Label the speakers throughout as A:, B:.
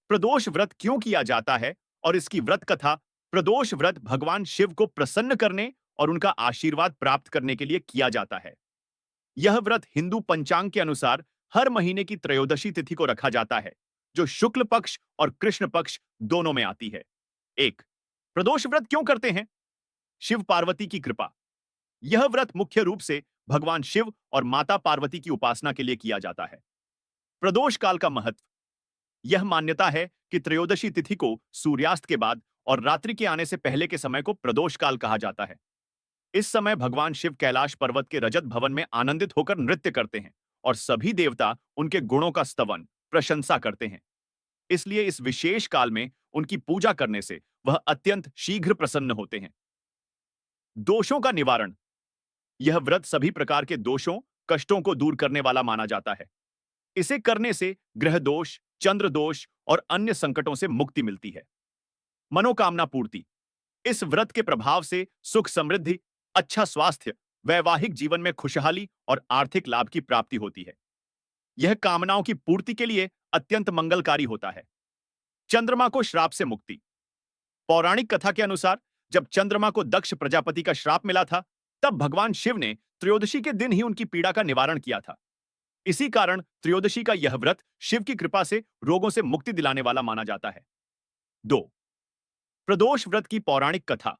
A: प्रदोष व्रत क्यों किया जाता है और इसकी व्रत कथा। प्रदोष व्रत भगवान शिव को प्रसन्न करने और उनका आशीर्वाद प्राप्त करने के लिए किया जाता है। यह व्रत हिंदू पंचांग के अनुसार हर महीने की त्रयोदशी तिथि को रखा जाता है, जो शुक्ल पक्ष और कृष्ण पक्ष दोनों में आती है। एक, प्रदोष व्रत क्यों करते हैं? शिव पार्वती की कृपा। यह व्रत मुख्य रूप से भगवान शिव और माता पार्वती की उपासना के लिए किया जाता है। प्रदोष काल का महत्व। यह मान्यता है कि त्रयोदशी तिथि को सूर्यास्त के बाद और रात्रि के आने से पहले के समय को प्रदोष काल कहा जाता है। इस समय भगवान शिव कैलाश पर्वत के रजत भवन में आनंदित होकर नृत्य करते हैं और सभी देवता उनके गुणों का स्तवन, प्रशंसा करते हैं। इसलिए इस विशेष काल में उनकी पूजा करने से वह अत्यंत शीघ्र प्रसन्न होते हैं। दोषों का निवारण। यह व्रत सभी प्रकार के दोषों, कष्टों को दूर करने वाला माना जाता है। इसे करने से ग्रह दोष, चंद्र दोष और अन्य संकटों से मुक्ति मिलती है। मनोकामना पूर्ति। इस व्रत के प्रभाव से सुख समृद्धि, अच्छा स्वास्थ्य, वैवाहिक जीवन में खुशहाली और आर्थिक लाभ की प्राप्ति होती है। यह कामनाओं की पूर्ति के लिए अत्यंत मंगलकारी होता है। चंद्रमा को श्राप से मुक्ति। पौराणिक कथा के अनुसार जब चंद्रमा को दक्ष प्रजापति का श्राप मिला था, तब भगवान शिव ने त्रयोदशी के दिन ही उनकी पीड़ा का निवारण किया था। इसी कारण त्रयोदशी का यह व्रत शिव की कृपा से रोगों से मुक्ति दिलाने वाला माना जाता है। 2, प्रदोष व्रत की पौराणिक कथा।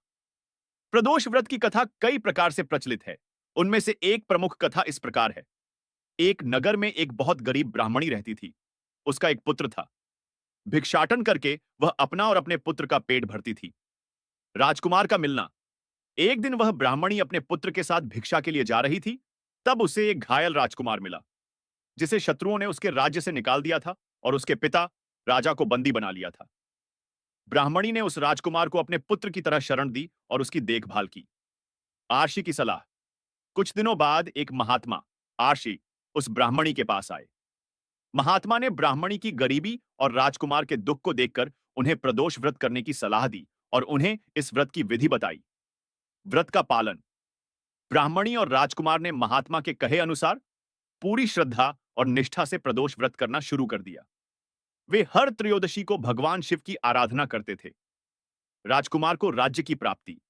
A: प्रदोष व्रत की कथा कई प्रकार से प्रचलित है। उनमें से एक प्रमुख कथा इस प्रकार है। एक नगर में एक बहुत गरीब ब्राह्मणी रहती थी। उसका एक पुत्र था। भिक्षाटन करके वह अपना और अपने पुत्र का पेट भरती थी। राजकुमार का मिलना। एक दिन वह ब्राह्मणी अपने पुत्र के साथ भिक्षा के लिए जा रही थी, तब उसे एक घायल राजकुमार मिला, जिसे शत्रुओं ने उसके राज्य से निकाल दिया था और उसके पिता राजा को बंदी बना लिया था। ब्राह्मणी ने उस राजकुमार को अपने पुत्र की तरह शरण दी और उसकी देखभाल की। आर्षी की सलाह। कुछ दिनों बाद एक महात्मा आर्षी उस ब्राह्मणी के पास आए। महात्मा ने ब्राह्मणी की गरीबी और राजकुमार के दुख को देखकर उन्हें प्रदोष व्रत करने की सलाह दी और उन्हें इस व्रत की विधि बताई। व्रत का पालन। ब्राह्मणी और राजकुमार ने महात्मा के कहे अनुसार पूरी श्रद्धा और निष्ठा से प्रदोष व्रत करना शुरू कर दिया। वे हर त्रयोदशी को भगवान शिव की आराधना करते थे। राजकुमार को राज्य की प्राप्ति।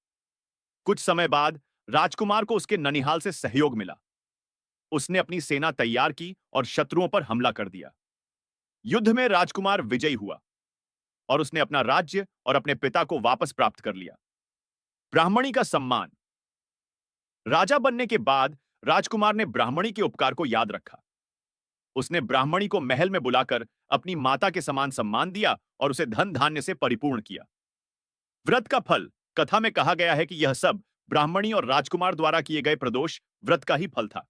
A: कुछ समय बाद राजकुमार को उसके ननिहाल से सहयोग मिला। उसने अपनी सेना तैयार की और शत्रुओं पर हमला कर दिया। युद्ध में राजकुमार विजयी हुआ और उसने अपना राज्य और अपने पिता को वापस प्राप्त कर लिया। ब्राह्मणी का सम्मान। राजा बनने के बाद राजकुमार ने ब्राह्मणी के उपकार को याद रखा। उसने ब्राह्मणी को महल में बुलाकर अपनी माता के समान सम्मान दिया और उसे धन धान्य से परिपूर्ण किया। व्रत का फल। कथा में कहा गया है कि यह सब ब्राह्मणी और राजकुमार द्वारा किए गए प्रदोष व्रत का ही फल था।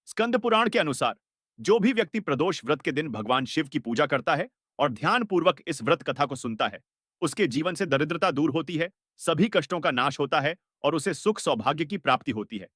A: स्कंद पुराण के अनुसार जो भी व्यक्ति प्रदोष व्रत के दिन भगवान शिव की पूजा करता है और ध्यानपूर्वक इस व्रत कथा को सुनता है, उसके जीवन से दरिद्रता दूर होती है, सभी कष्टों का नाश होता है और उसे सुख सौभाग्य की प्राप्ति होती है।